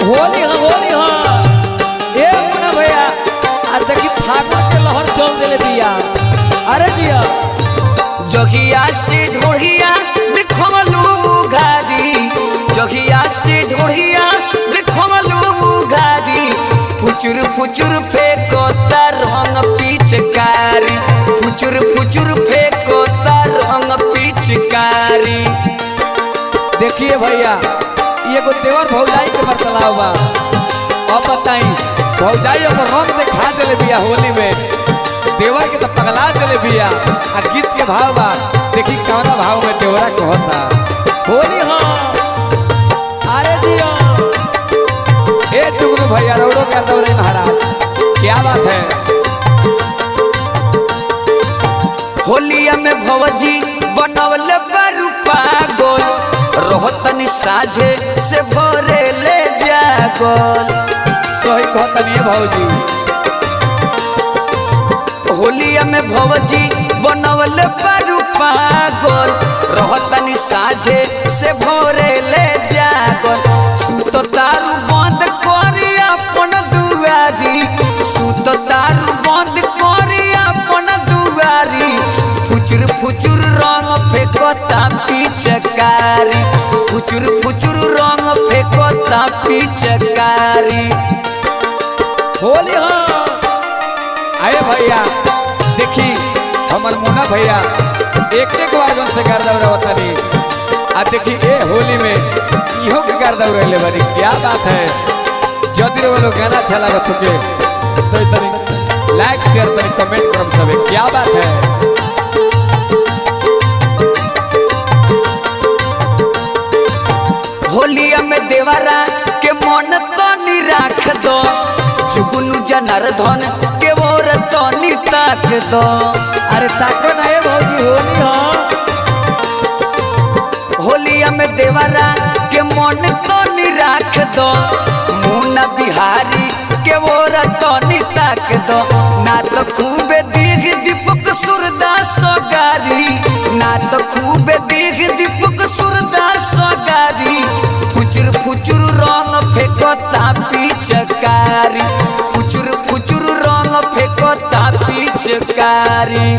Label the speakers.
Speaker 1: होली हाँ ए मुन्ना भैया आज तक फागुन के लहर चल देले दिया। अरे दिया
Speaker 2: जगिया से ढोढ़िया देखवलू गाड़ी, जगिया से ढोढ़िया देखवलू गाड़ी, फुचुर फुचुर फेंकोता रंग पिचकारी, फुचुर फुचुर फेंकोता रंग पिचकारी।
Speaker 1: देखिए भैया ये को देवर भौजाई के बरतलाव बा। अब बताई भौजाई अब रंग दिखा देले बिया होली में, देवर के तो पगला देले बिया। आ गीत के भाव बा देखी कौना भाव में देवरा कहता होली हाँ। अरे दिया ए टुकड़ू भैया रोडो कर दो रे महाराज, क्या बात है।
Speaker 2: होलिया में भौजी बनवले बारू पागल, रोहतनी साझे से भरे ले जागल।
Speaker 1: सही कहतनी भौजी
Speaker 2: होलिया में भौजी बनवले बारू पागल, रोहतनी साझे से भरे ले जागल। सुत तारू बंद करी अपन दुआरी, सुत तारू बंद करी अपन दुआरी, फुचुर फुचुर रंग फेंकता पिचकारी, फुचुर फुचुर रंग फेंकता पिचकारी।
Speaker 1: होली हाँ। आए भैया देखी हमर मुन्ना भैया एक बार से गर्दा उतरी आ देखी ए होली में इहो के गर्दा उड़ले बनी, क्या बात है। जदि वो लोग गाना अच्छा लगा तुके तो इतनी लाइक शेयर करी कमेंट करम सबे, क्या बात है।
Speaker 2: होलिया में देवरा के मन तनी राख दो, जुगनू जनार्दन के ओर तनी ताक दो।
Speaker 1: अरे ताको ना ए भौजी होली हाँ।
Speaker 2: होलिया में देवरा के मन तनी राख दो, मुन्ना बिहारी के ओर तनी ताक दो। ना तो खूबे दीघ दीपक सूरदास गारी, ना तो खूबे दीघ दीपक सूरदास गारी, फुचुर फुचुर रंग फेंकता पिचकारी, फुचुर फुचुर रंग फेंकता पिचकारी।